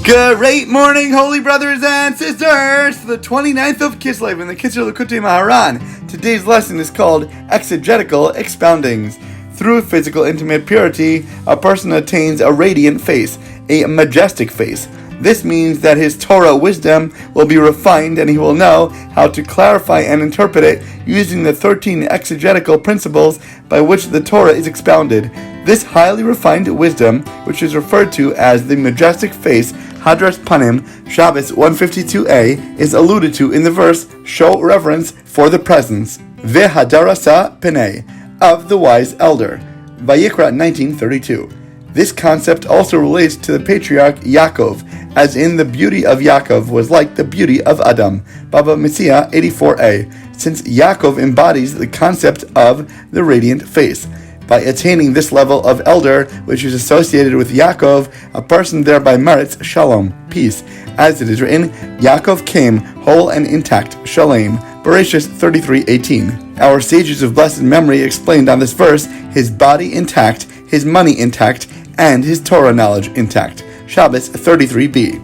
Great morning, holy brothers and sisters, for the 29th of KISLEV in the Kitzur Likutei Moharan. Today's lesson is called Exegetical Expoundings. Through physical intimate purity, a person attains a radiant face, a majestic face. This means that his Torah wisdom will be refined and he will know how to clarify and interpret it using the 13 exegetical principles by which the Torah is expounded. This highly refined wisdom, which is referred to as the majestic face, Hadras Panim, Shabbos 152a, is alluded to in the verse, show reverence for the presence, Vehadarasa Penei, of the wise elder, Vayikra 19:32. This concept also relates to the patriarch Yaakov, as in the beauty of Yaakov was like the beauty of Adam, Baba Metzia 84a, since Yaakov embodies the concept of the radiant face. By attaining this level of elder, which is associated with Yaakov, a person thereby merits shalom, peace. As it is written, Yaakov came whole and intact, shalom, Bereshit 33:18. Our sages of blessed memory explained on this verse, his body intact, his money intact, and his Torah knowledge intact, Shabbos 33b.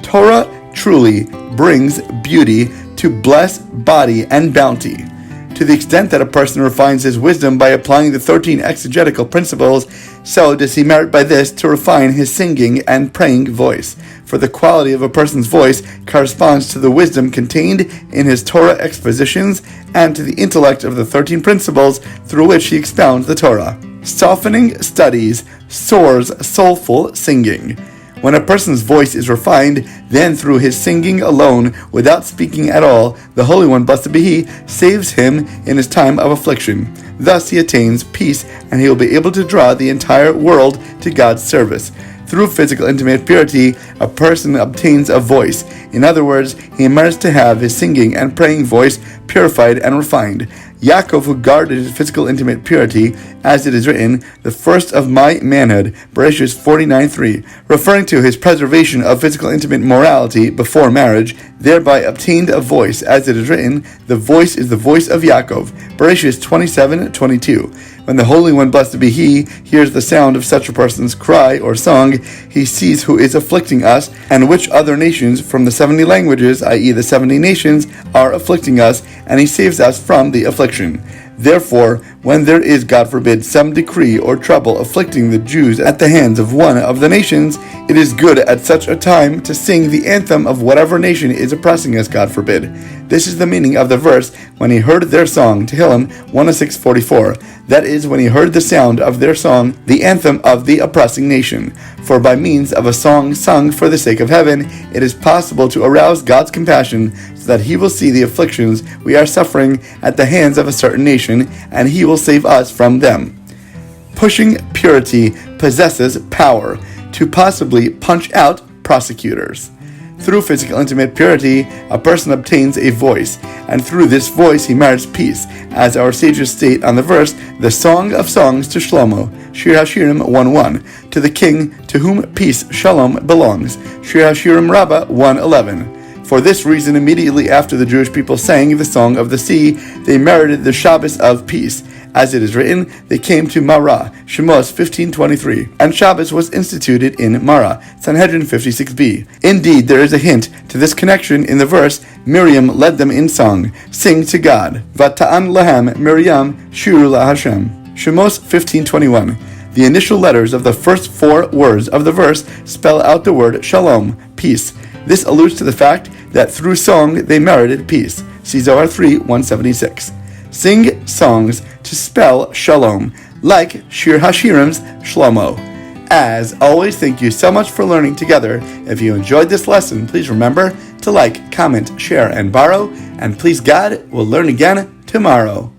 Torah truly brings beauty to bless body and bounty. To the extent that a person refines his wisdom by applying the 13 exegetical principles, so does he merit by this to refine his singing and praying voice. For the quality of a person's voice corresponds to the wisdom contained in his Torah expositions and to the intellect of the 13 principles through which he expounds the Torah. Softening studies soars soulful singing. When a person's voice is refined, then through his singing alone, without speaking at all, the Holy One, blessed be He, saves him in his time of affliction. Thus he attains peace, and he will be able to draw the entire world to God's service. Through physical intimate purity, a person obtains a voice. In other words, he merits to have his singing and praying voice purified and refined. Yaakov, who guarded his physical intimate purity, as it is written, the first of my manhood, Bereshit 49:3, referring to his preservation of physical intimate morality before marriage, thereby obtained a voice, as it is written, the voice is the voice of Yaakov, Bereshit 27:22. When the Holy One, blessed be He, hears the sound of such a person's cry or song, he sees who is afflicting us, and which other nations from the 70 languages, i.e. the 70 nations, are afflicting us, and he saves us from the affliction. Therefore, when there is, God forbid, some decree or trouble afflicting the Jews at the hands of one of the nations, it is good at such a time to sing the anthem of whatever nation is oppressing us, God forbid. This is the meaning of the verse, when he heard their song, Tehillim 106:44. That is, when he heard the sound of their song, the anthem of the oppressing nation. For by means of a song sung for the sake of heaven, it is possible to arouse God's compassion, so that he will see the afflictions we are suffering at the hands of a certain nation, and he will save us from them. Pushing purity possesses power to possibly punch out prosecutors. Through physical intimate purity, a person obtains a voice, and through this voice he merits peace, as our sages state on the verse, the Song of Songs to Shlomo, Shir HaShirim 1:1, to the king to whom peace, shalom, belongs, Shir HaShirim Rabbah 1:11. For this reason, immediately after the Jewish people sang the Song of the Sea, they merited the Shabbos of peace. As it is written, they came to Marah, Shemos 15:23, and Shabbos was instituted in Marah, Sanhedrin 56b. Indeed, there is a hint to this connection in the verse, Miriam led them in song, sing to God, Vata'an lahem Miriam shiru laHashem, Shemos 15:21. The initial letters of the first 4 words of the verse spell out the word shalom, peace. This alludes to the fact that through song they merited peace. See Zohar 3:176. Sing songs to spell shalom, like Shir HaShirim's Shlomo. As always, thank you so much for learning together. If you enjoyed this lesson, please remember to like, comment, share, and borrow. And please God, we'll learn again tomorrow.